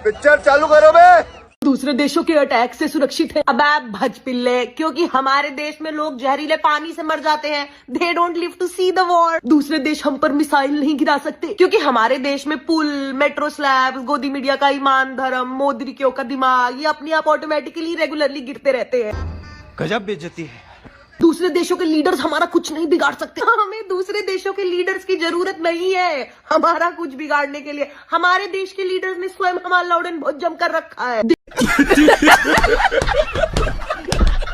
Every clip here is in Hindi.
पिक्चर चालू करो बे। दूसरे देशों के अटैक से सुरक्षित है। अब आप भज पिल्ले, क्योंकि हमारे देश में लोग जहरीले पानी से मर जाते हैं। They don't live to see the war. दूसरे देश हम पर मिसाइल नहीं गिरा सकते, क्योंकि हमारे देश में पुल, मेट्रो स्लैब, गोदी मीडिया का ईमान धर्म, मोदी का दिमाग, ये अपने आप ऑटोमेटिकली रेगुलरली गिरते रहते हैं। गजब बेइज्जती है। दूसरे देशों के लीडर्स हमारा कुछ नहीं बिगाड़ सकते। हमें दूसरे देशों के लीडर्स की जरूरत नहीं है हमारा कुछ बिगाड़ने के लिए। हमारे देश के लीडर्स ने स्वयं हमारा लॉकडाउन बहुत जमकर रखा है।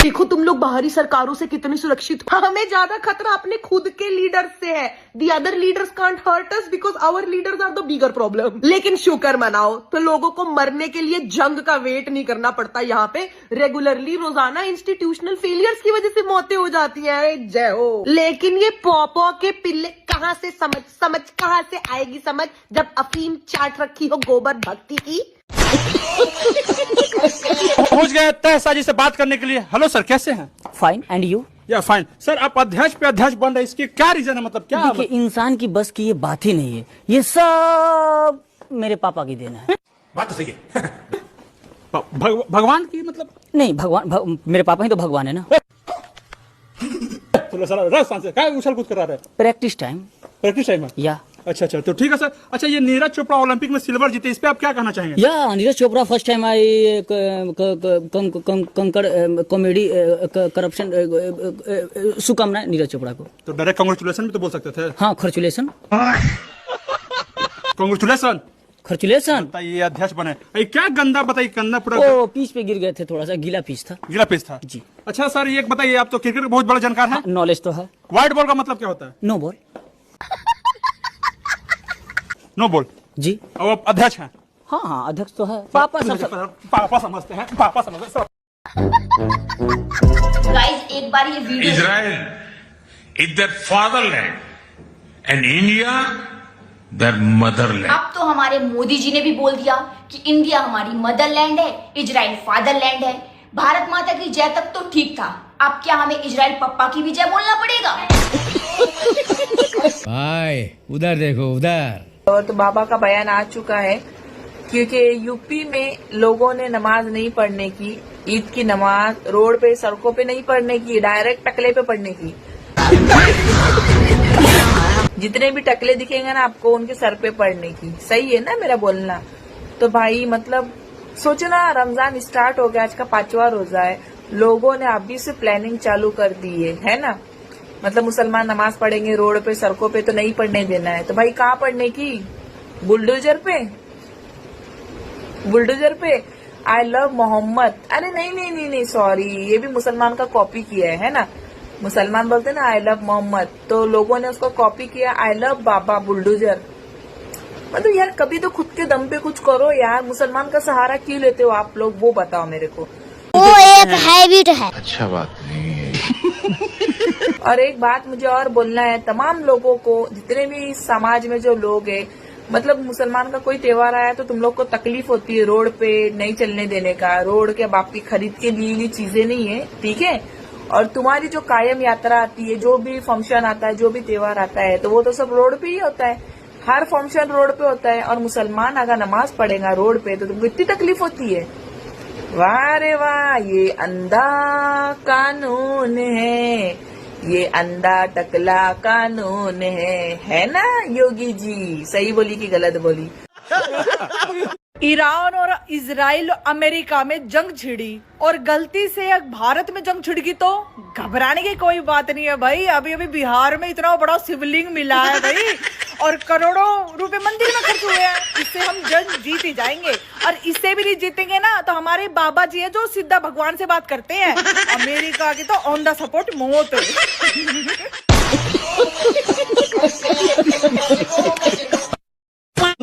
देखो तुम लोग बाहरी सरकारों से कितने सुरक्षित हो। हमें ज्यादा खतरा अपने खुद के लीडर्स से है। The other leaders can't hurt us because our leaders are the bigger problem. लेकिन शुक्र मनाओ तो लोगों को मरने के लिए जंग का वेट नहीं करना पड़ता। यहाँ पे रेगुलरली रोजाना इंस्टीट्यूशनल फेलियर्स की वजह से मौतें हो जाती हैं। जय हो। लेकिन ये पॉपो के पिल्ले कहाँ से समझ कहाँ से आएगी समझ, जब अफीम चाट रखी हो गोबर भक्ति की। पहुंच गए तय साजी से बात करने के लिए। हेलो सर, कैसे हैं? Fine and you? या फाइन सर। आप अध्यक्ष पे अध्यक्ष बन रहे, इसकी क्या रीजन है? मतलब क्या? देखिए, इंसान की बस की ये बात ही नहीं है। ये सब मेरे पापा की देन है। बात तो सही है। भगवान की मतलब नहीं, भगवान मेरे पापा ही तो भगवान है ना। चलो सर, क्या उछल कूद करा रहे हैं? प्रैक्टिस टाइम में। या अच्छा, तो ठीक है सर। अच्छा, ये नीरज चोपड़ा ओलंपिक में सिल्वर जीते, इस पे आप क्या कहना चाहेंगे? या Neeraj Chopra first time I कंकड़ कॉमेडी करप्शन शुभकामनाएं नीरज चोपड़ा को। तो डायरेक्ट कांग्रेचुलेशन भी तो बोल सकते थे। हाँ, खर्चुलेशन। कांग्रेचुलेशन। बताइए अध्यक्ष बने, क्या गंदा बताइए, गंदा पूरा। ओ, पीच पे गिर गए थे, थोड़ा सा गीला पीच था जी। अच्छा सर, ये बताइए, आप तो क्रिकेट के बहुत बड़े जानकार हैं। नॉलेज तो है। व्हाइट बॉल का मतलब क्या होता है? No ball. नो बॉल जी। और आप अध्यक्ष हैं? हाँ, अध्यक्ष तो है। पापा समझते हैं। गाइस, एक बार ये video, Israel is their fatherland and India their motherland. अब तो हमारे मोदी जी ने भी बोल दिया कि इंडिया हमारी मदरलैंड है, इजराइल फादरलैंड है। भारत माता की जय तक तो ठीक था, अब क्या हमें इजराइल पप्पा की भी जय बोलना पड़ेगा? भाई उधर देखो, उधर। और तो बाबा का बयान आ चुका है, क्योंकि यूपी में लोगों ने नमाज नहीं पढ़ने की, ईद की नमाज रोड पे सड़कों पे नहीं पढ़ने की, डायरेक्ट टकले पे पढ़ने की। जितने भी टकले दिखेंगे ना आपको, उनके सर पे पढ़ने की। सही है ना मेरा बोलना? तो भाई मतलब सोचो ना, रमजान स्टार्ट हो गया, आज का 5वां रोजा है, लोगों ने अभी से प्लानिंग चालू कर दी है ना। मतलब मुसलमान नमाज पढ़ेंगे रोड पे सड़कों पे तो नहीं पढ़ने देना है, तो भाई कहाँ पढ़ने की? बुलडोजर पे आई लव मोहम्मद। अरे नहीं सॉरी, ये भी मुसलमान का कॉपी किया है ना। मुसलमान बोलते हैं ना आई लव मोहम्मद, तो लोगों ने उसको कॉपी किया आई लव बाबा बुलडोजर। मतलब यार, कभी तो खुद के दम पे कुछ करो यार। मुसलमान का सहारा क्यों लेते हो आप लोग, वो बताओ मेरे को। वो एक हैबिट है। अच्छा बात नहीं है। और एक बात मुझे और बोलना है तमाम लोगों को, जितने भी समाज में जो लोग हैं, मतलब मुसलमान का कोई त्योहार आया तो तुम लोग को तकलीफ होती है रोड पे नहीं चलने देने का। रोड के बाप की खरीद के ली चीजें नहीं है, ठीक है। और तुम्हारी जो कायम यात्रा आती है, जो भी फंक्शन आता है, जो भी त्योहार आता है, तो वो तो सब रोड पे ही होता है। हर फंक्शन रोड पे होता है। और मुसलमान अगर नमाज पढ़ेगा रोड पे तो तुमको इतनी तकलीफ होती है। वाह रे वाह, ये अंधा कानून है, ये अंधा टकला कानून है ना योगी जी? सही बोली कि गलत बोली? ईरान और इजराइल अमेरिका में जंग छिड़ी और गलती से भारत में जंग छिड़ गई तो घबराने की कोई बात नहीं है भाई। अभी बिहार में इतना बड़ा शिवलिंग मिला है भाई, और करोड़ों रुपए मंदिर में खर्च हुए हैं। इससे हम जंग जीत ही जाएंगे। और इससे भी नहीं जीतेंगे ना तो हमारे बाबा जी है जो सीधा भगवान से बात करते हैं। अमेरिका की तो ऑन द सपोर्ट मौत।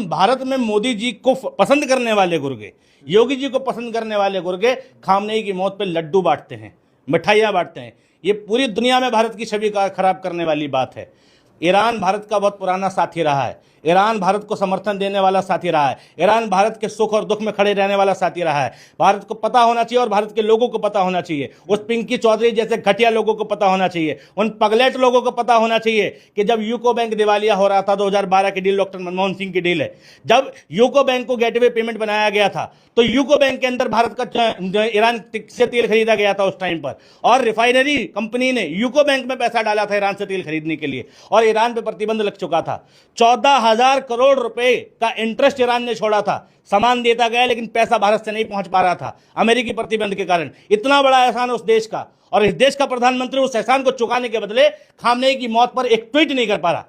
भारत में मोदी जी को पसंद करने वाले गुर्गे, योगी जी को पसंद करने वाले गुर्गे खामनेई की मौत पे लड्डू बांटते हैं, मिठाइयां बांटते हैं। ये पूरी दुनिया में भारत की छवि का खराब करने वाली बात है। ईरान भारत का बहुत पुराना साथी रहा है। ईरान भारत को समर्थन देने वाला साथी रहा है, ईरान भारत के सुख और दुख में खड़े रहने वाला साथी रहा है। भारत को पता होना चाहिए और भारत के लोगों को पता होना चाहिए, उस पिंकी चौधरी जैसे घटिया लोगों को पता होना चाहिए, उन पगलेट लोगों को पता होना चाहिए कि जब यूको बैंक दिवालिया हो रहा था, 2012 की डील डॉक्टर मनमोहन सिंह की डील है, जब यूको बैंक को गेटवे पेमेंट बनाया गया था तो यूको बैंक के अंदर भारत का ईरान से तेल खरीदा गया था उस टाइम पर, और रिफाइनरी कंपनी ने यूको बैंक में पैसा डाला था ईरान से तेल खरीदने के लिए, और ईरान पे प्रतिबंध लग चुका था। 14,000 करोड़ रुपए का इंटरेस्ट ईरान ने छोड़ा था, सामान देता गया लेकिन पैसा भारत से नहीं पहुंच पा रहा था अमेरिकी प्रतिबंध के कारण। इतना बड़ा एहसान उस देश का, और इस देश का प्रधानमंत्री उस एहसान को चुकाने के बदले खामनेई की मौत पर एक ट्वीट नहीं कर पा रहा।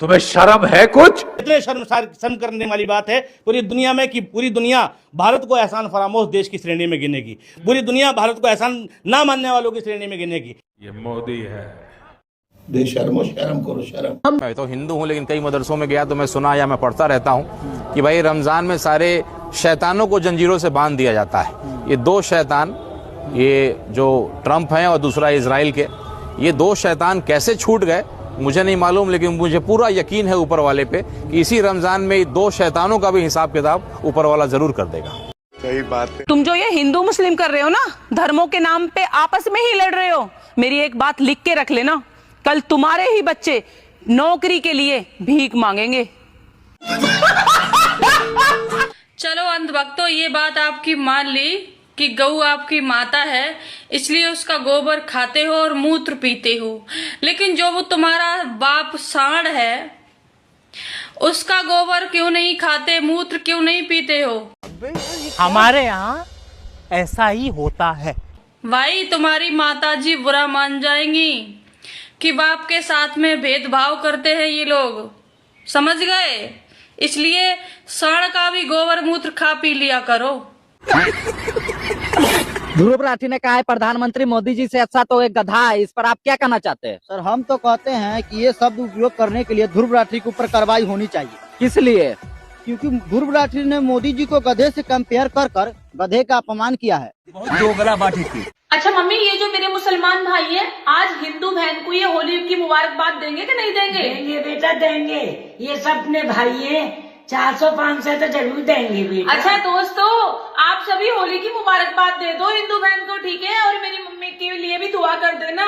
तुम्हें शर्म है कुछ? इतने शर्म करने वाली बात है पूरी दुनिया में कि पूरी दुनिया भारत को एहसान फरामोश देश की श्रेणी में गिनेगी, पूरी दुनिया भारत को एहसान ना मानने वालों की श्रेणी में गिनेगी। ये मोदी है। शर्म करो शर्म। मैं तो हिंदू हूँ लेकिन कई मदरसों में गया तो मैं सुना या मैं पढ़ता रहता हूँ कि भाई रमजान में सारे शैतानों को जंजीरों से बांध दिया जाता है। ये दो शैतान, ये जो ट्रंप हैं और दूसरा इजराइल के, ये दो शैतान कैसे छूट गए मुझे नहीं मालूम, लेकिन मुझे पूरा यकीन है ऊपर वाले पे कि इसी रमजान में दो शैतानों का भी हिसाब किताब ऊपर वाला जरूर कर देगा। सही बात है। तुम जो ये हिंदू मुस्लिम कर रहे हो ना, धर्मों के नाम पे आपस में ही लड़ रहे हो, मेरी एक बात लिख के रख लेना, कल तुम्हारे ही बच्चे नौकरी के लिए भीख मांगेंगे। चलो अंधभक्तों, ये बात आपकी मान ली कि गऊ आपकी माता है, इसलिए उसका गोबर खाते हो और मूत्र पीते हो, लेकिन जो वो तुम्हारा बाप सांड है उसका गोबर क्यों नहीं खाते, मूत्र क्यों नहीं पीते हो? हमारे यहाँ ऐसा ही होता है भाई। तुम्हारी माताजी बुरा मान जाएंगी कि बाप के साथ में भेदभाव करते हैं ये लोग, समझ गए? इसलिए सांड का भी गोबर मूत्र खा पी लिया करो। ध्रुव राठी ने कहा है प्रधानमंत्री मोदी जी से अच्छा तो एक गधा है, इस पर आप क्या कहना चाहते हैं? सर हम तो कहते हैं कि ये शब्द उपयोग करने के लिए ध्रुव राठी के ऊपर कार्रवाई होनी चाहिए। किस लिए? क्योंकि ध्रुव राठी ने मोदी जी को गधे से कंपेयर कर गधे का अपमान किया है। बहुत दोगला बाटी थी। अच्छा मम्मी, ये जो मेरे मुसलमान भाई है आज हिंदू बहन को ये होली की मुबारकबाद देंगे कि नहीं देंगे? देंगे बेटा देंगे, ये सब अपने भाई है, 400-500 तो जरूर देंगे बेटा। अच्छा दोस्तों, आप सभी होली की मुबारकबाद दे दो हिंदू बहन को, ठीक है? और मेरी मम्मी के लिए भी दुआ कर देना।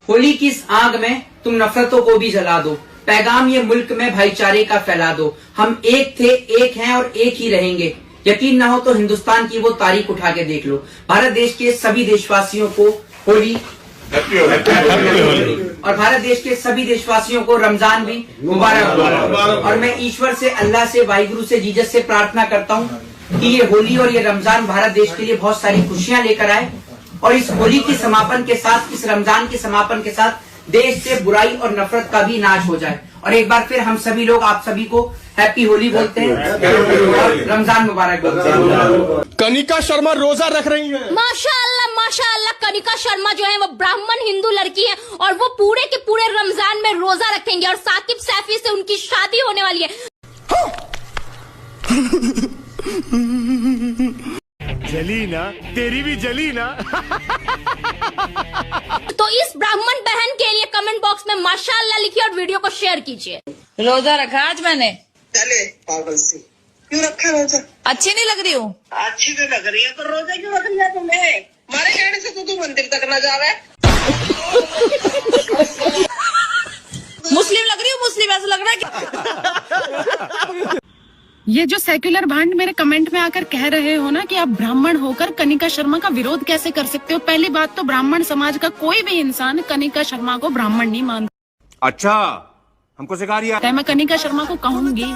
होली की इस आग में तुम नफरतों को भी जला दो, पैगाम ये मुल्क में भाईचारे का फैला दो। हम एक थे, एक हैं और एक ही रहेंगे। यकीन ना हो तो हिंदुस्तान की वो तारीख उठा के देख लो। भारत देश के सभी देशवासियों को होली और भारत देश के सभी देशवासियों को रमजान भी मुबारक हो। और मैं ईश्वर से, अल्लाह से, वाहिगुरु से, जीसस से प्रार्थना करता हूँ कि ये होली और ये रमजान भारत देश के लिए बहुत सारी खुशियां लेकर आए, और इस होली के समापन के साथ, इस रमजान के समापन के साथ देश से बुराई और नफरत का भी नाश हो जाए। और एक बार फिर हम सभी लोग आप सभी को हैप्पी होली बोलते हैं और रमजान मुबारक बोलते हैं। कनिका शर्मा रोजा रख रही है। माशाअल्लाह माशाअल्लाह, कनिका शर्मा जो है वो ब्राह्मण हिंदू लड़की है और वो पूरे के पूरे रमजान में रोजा रखेंगे और साकिब सैफी से उनकी शादी होने वाली है। जली ना, तेरी भी जली ना। तो इस ब्राह्मण बहन के लिए कमेंट बॉक्स में माशाअल्लाह लिखिए और वीडियो को शेयर कीजिए। रोजा रखा आज मैंने। चले पागल से, क्यों रखा रोजा? अच्छी नहीं लग रही हूँ? अच्छी तो लग रही है, तो रोजा क्यों रख लिया तुमने? हमारे कहने से तो तू मंदिर तक ना जा रहा है। मुस्लिम लग रही हूँ, मुस्लिम ऐसा लग रहा है। ये जो सेक्युलर भांड मेरे कमेंट में आकर कह रहे हो ना कि आप ब्राह्मण होकर कनिका शर्मा का विरोध कैसे कर सकते हो, पहली बात तो ब्राह्मण समाज का कोई भी इंसान कनिका शर्मा को ब्राह्मण नहीं मानता। अच्छा, हमको सिखा रही है। मैं कनिका शर्मा को कहूंगी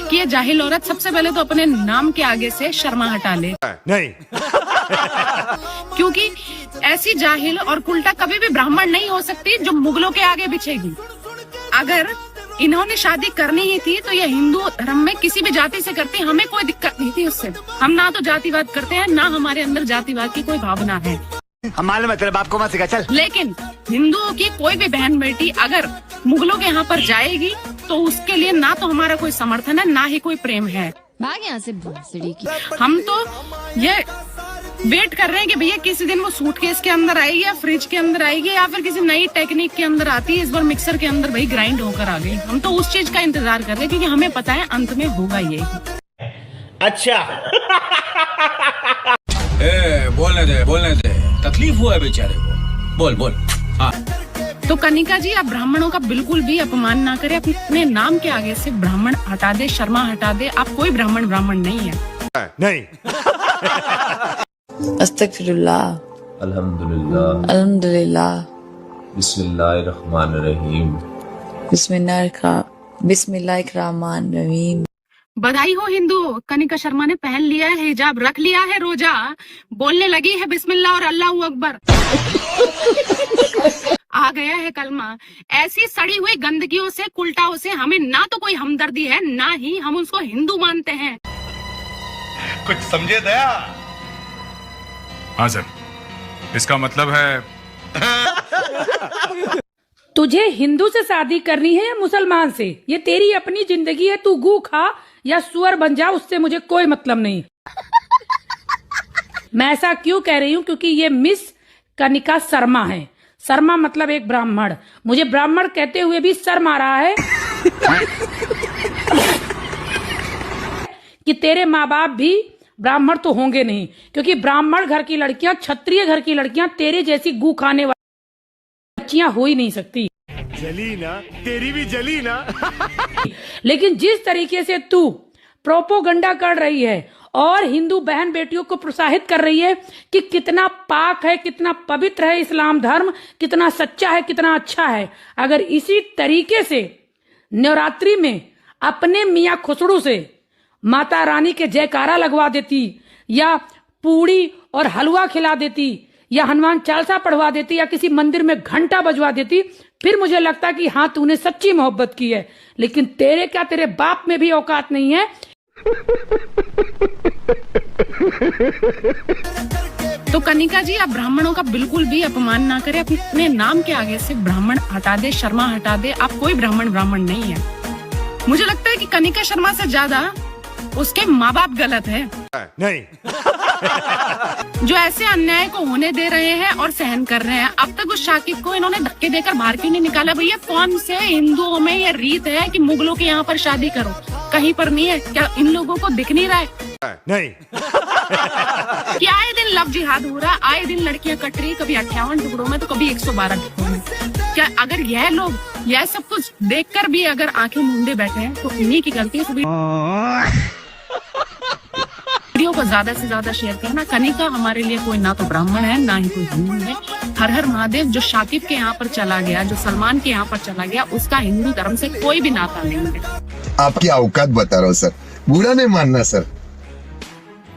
कि ये जाहिल औरत सबसे पहले तो अपने नाम के आगे से शर्मा हटा ले। नहीं। क्योंकि ऐसी जाहिल और कुल्टा कभी भी ब्राह्मण नहीं हो सकती जो मुगलों के आगे बिछेगी। अगर इन्होंने शादी करनी ही थी तो ये हिंदू धर्म में किसी भी जाति से करती, हमें कोई दिक्कत नहीं थी उससे। हम ना तो जातिवाद करते हैं, ना हमारे अंदर जातिवाद की कोई भावना है। हमारे मतलब आपको मत सिखा चल। लेकिन हिंदुओं की कोई भी बहन बेटी अगर मुगलों के यहाँ पर जाएगी तो उसके लिए ना तो हमारा कोई समर्थन है, ना ही कोई प्रेम है। भाग यहाँ से भोसड़ी की। हम तो ये वेट कर रहे हैं कि भैया किसी दिन वो सूटकेस के अंदर आएगी या फ्रिज के अंदर आएगी या फिर किसी नई टेक्निक के अंदर आती है। इस बार मिक्सर के अंदर भाई ग्राइंड होकर आ गई। हम तो उस चीज का इंतजार कर रहे हैं क्योंकि हमें पता है अंत में होगा ये। अच्छा बोलने दे तकलीफ हुआ है बेचारे को। बोल हाँ। तो कनिका जी, आप ब्राह्मणों का बिल्कुल भी अपमान ना करें। अपने नाम के आगे से ब्राह्मण हटा दे, शर्मा हटा दे। आप कोई ब्राह्मण नहीं है। नहीं। अस्तगफिरुल्लाह, अल्हम्दुलिल्लाह, अल्हम्दुलिल्लाह, बिस्मिल्लाहिर्रहमानिर्रहीम, बिस्मिल्लाहिर्रहमानिर्रहीम। बधाई हो हिंदू, कनिका शर्मा ने पहन लिया है हिजाब, रख लिया है रोजा, बोलने लगी है बिस्मिल्लाह और अल्लाह अकबर। आ गया है कलमा। ऐसी सड़ी हुई गंदगियों से, कुलटाओं से हमें ना तो कोई हमदर्दी है, ना ही हम उसको हिंदू मानते हैं। कुछ समझे दया? हाँ सर, इसका मतलब है तुझे हिंदू से शादी करनी है या मुसलमान से, ये तेरी अपनी जिंदगी है। तू गू खा या सुअर बन जा, उससे मुझे कोई मतलब नहीं। मैं ऐसा क्यों कह रही हूँ क्योंकि ये मिस कनिका शर्मा है। शर्मा मतलब एक ब्राह्मण। मुझे ब्राह्मण कहते हुए भी शर्म आ रहा है कि तेरे माँ बाप भी ब्राह्मण तो होंगे नहीं, क्योंकि ब्राह्मण घर की लड़कियां, क्षत्रिय घर की लड़कियां तेरे जैसी गू खाने वाली बच्चियां हो ही नहीं सकती। जली ना, तेरी भी जली ना। लेकिन जिस तरीके से तू प्रोपोगंडा कर रही है और हिंदू बहन बेटियों को प्रोत्साहित कर रही है कि कितना पाक है, कितना पवित्र है इस्लाम धर्म, कितना सच्चा है, कितना अच्छा है, अगर इसी तरीके से नवरात्रि में अपने मियाँ खुसड़ू से माता रानी के जयकारा लगवा देती या पूड़ी और हलवा खिला देती या हनुमान चालीसा पढ़वा देती या किसी मंदिर में घंटा बजवा देती, फिर मुझे लगता कि हाँ तूने सच्ची मोहब्बत की है। लेकिन तेरे क्या, तेरे बाप में भी औकात नहीं है। तो कनिका जी, आप ब्राह्मणों का बिल्कुल भी अपमान ना करें। अपने नाम के आगे से ब्राह्मण हटा दे, शर्मा हटा दे। आप कोई ब्राह्मण नहीं है। मुझे लगता है कि कनिका शर्मा से ज्यादा उसके माँ बाप गलत है। नहीं। जो ऐसे अन्याय को होने दे रहे हैं और सहन कर रहे हैं। अब तक उस शाकिब को इन्होंने धक्के देकर बाहर क्यों नहीं निकाला? भैया, कौन से हिंदुओं में ये रीत है कि मुगलों के यहाँ पर शादी करो? कहीं पर नहीं है। क्या इन लोगों को दिख नहीं रहा है? नहीं। कि आए दिन लव जिहाद हो रहा, आए दिन लड़कियां कट रही, कभी 58 टुकड़ों में तो कभी 112 टुकड़ों में। क्या अगर यह लोग यह सब कुछ देखकर भी अगर आंखें मूंदे बैठे हैं तो इन्हीं की गलती है। वीडियो को ज्यादा से ज्यादा शेयर करना। कनिका हमारे लिए कोई ना तो ब्राह्मण है, ना ही कोई हिंदू है। हर हर महादेव। जो शाकिब के यहाँ पर चला गया, जो सलमान के यहाँ पर चला गया, उसका हिंदू धर्म से कोई भी नाता नहीं है। आपकी औकात बता रहा हूँ सर, बुरा नहीं मानना सर।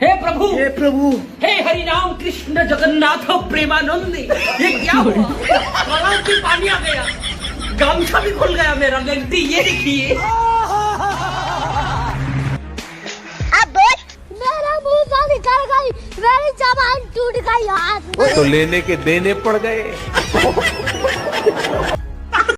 हे प्रभु, हे प्रभु, हे हरि राम कृष्ण जगन्नाथ प्रेमानंद। ये क्या हुआ? गला में पानी आ गया, गामछा भी खुल गया मेरा। गलती ये देखिए। मेरा मुंह से निकल गई, मेरी जबान टूट गई यार। तो लेने के देने पड़ गए।